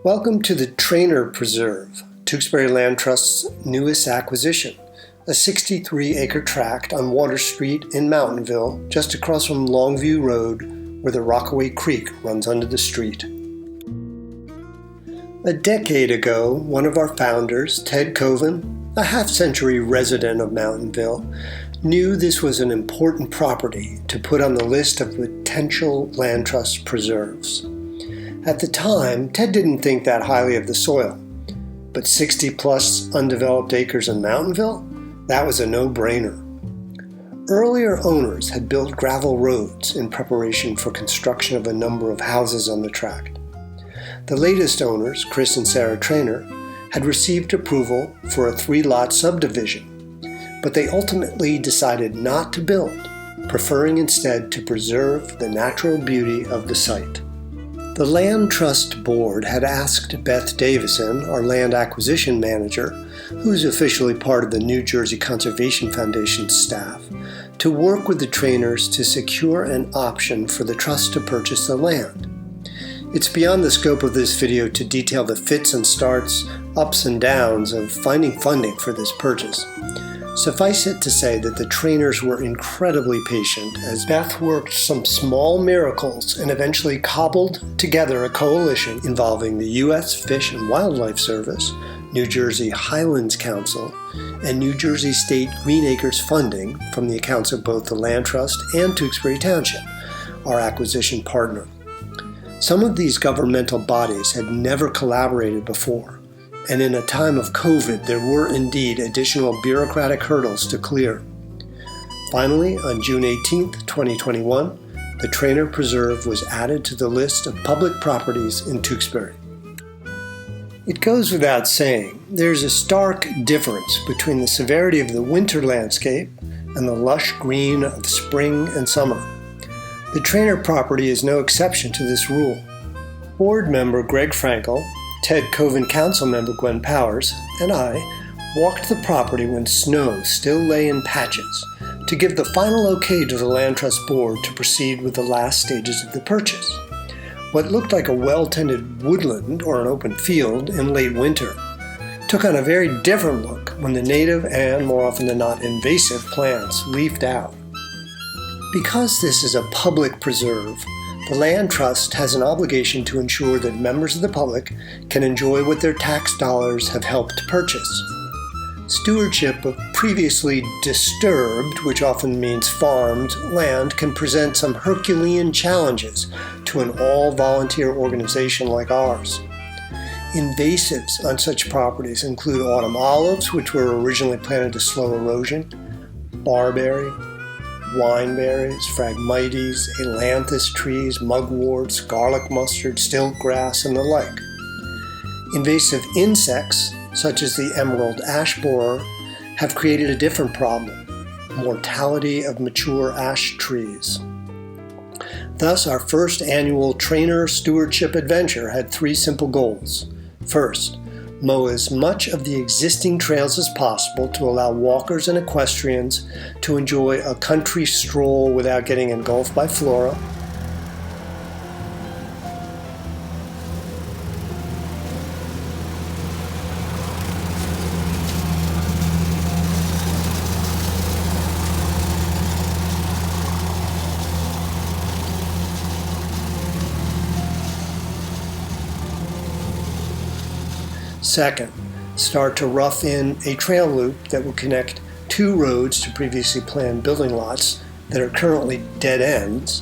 Welcome to the Treanor Preserve, Tewksbury Land Trust's newest acquisition, a 63-acre tract on Water Street in Mountainville, just across from Longview Road, where the Rockaway Creek runs under the street. A decade ago, one of our founders, Ted Coven, a half-century resident of Mountainville, knew this was an important property to put on the list of potential land trust preserves. At the time, Ted didn't think that highly of the soil, but 60-plus undeveloped acres in Mountainville? That was a no-brainer. Earlier owners had built gravel roads in preparation for construction of a number of houses on the tract. The latest owners, Chris and Sarah Treanor, had received approval for a 3-lot subdivision, but they ultimately decided not to build, preferring instead to preserve the natural beauty of the site. The Land Trust Board had asked Beth Davison, our land acquisition manager, who's officially part of the New Jersey Conservation Foundation staff, to work with the Treanors to secure an option for the trust to purchase the land. It's beyond the scope of this video to detail the fits and starts, ups and downs of finding funding for this purchase. Suffice it to say that the Treanors were incredibly patient as Beth worked some small miracles and eventually cobbled together a coalition involving the U.S. Fish and Wildlife Service, New Jersey Highlands Council, and New Jersey State Green Acres funding from the accounts of both the Land Trust and Tewksbury Township, our acquisition partner. Some of these governmental bodies had never collaborated before, and in a time of COVID, there were indeed additional bureaucratic hurdles to clear. Finally, on June 18, 2021, the Treanor Preserve was added to the list of public properties in Tewksbury. It goes without saying, there's a stark difference between the severity of the winter landscape and the lush green of spring and summer. The Treanor property is no exception to this rule. Board member Greg Frankel, Ted Coven Council member Gwen Powers, and I walked the property when snow still lay in patches to give the final okay to the Land Trust Board to proceed with the last stages of the purchase. What looked like a well-tended woodland or an open field in late winter took on a very different look when the native and, more often than not, invasive plants leafed out. Because this is a public preserve, the Land Trust has an obligation to ensure that members of the public can enjoy what their tax dollars have helped purchase. Stewardship of previously disturbed, which often means farmed, land can present some Herculean challenges to an all-volunteer organization like ours. Invasives on such properties include autumn olives, which were originally planted to slow erosion, barberry, wineberries, phragmites, ailanthus trees, mugworts, garlic mustard, stilt grass, and the like. Invasive insects, such as the emerald ash borer, have created a different problem: mortality of mature ash trees. Thus, our first annual Treanor Stewardship Adventure had 3 simple goals. First, mow as much of the existing trails as possible to allow walkers and equestrians to enjoy a country stroll without getting engulfed by flora. Second, start to rough in a trail loop that will connect 2 roads to previously planned building lots that are currently dead ends.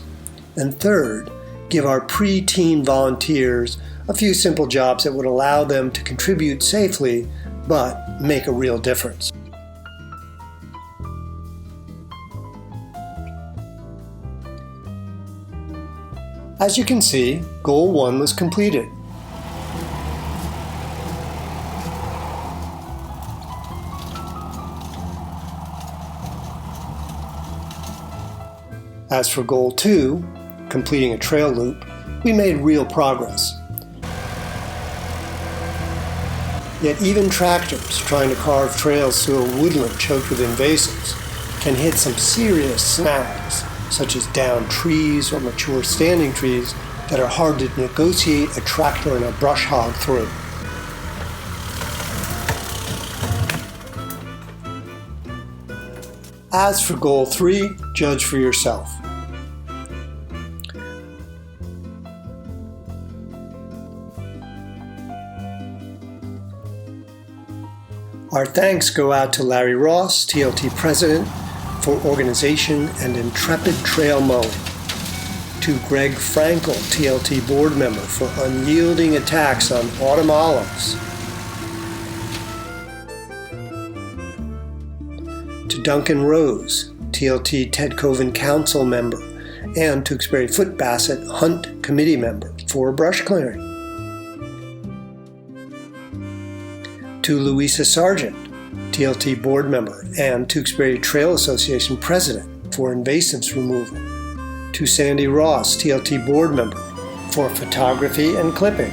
And third, give our pre-teen volunteers a few simple jobs that would allow them to contribute safely, but make a real difference. As you can see, Goal 1 was completed. As for Goal 2, completing a trail loop, we made real progress. Yet even tractors trying to carve trails through a woodland choked with invasives can hit some serious snags, such as downed trees or mature standing trees, that are hard to negotiate a tractor and a brush hog through. As for goal 3, judge for yourself. Our thanks go out to Larry Ross, TLT President, for organization and intrepid trail mowing, to Greg Frankel, TLT Board Member, for unyielding attacks on autumn olives, to Duncan Rose, TLT Ted Coven Council Member, and Tewksbury Foot Basset Hunt Committee Member, for brush clearing, to Louisa Sargent, TLT Board Member and Tewksbury Trail Association President, for invasives removal, to Sandy Ross, TLT Board Member, for photography and clipping,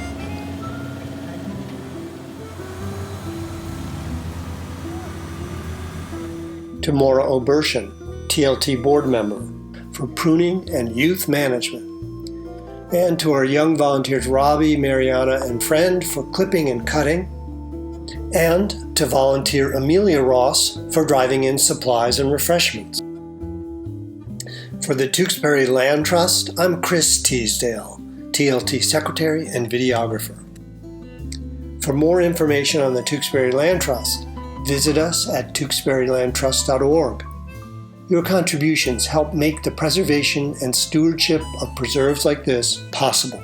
to Maura Obershin, TLT Board Member, for pruning and youth management, and to our young volunteers Robbie, Mariana, and Friend for clipping and cutting, and to volunteer Amelia Ross for driving in supplies and refreshments. For the Tewksbury Land Trust, I'm Chris Teasdale, TLT Secretary and Videographer. For more information on the Tewksbury Land Trust, visit us at tewksburylandtrust.org. Your contributions help make the preservation and stewardship of preserves like this possible.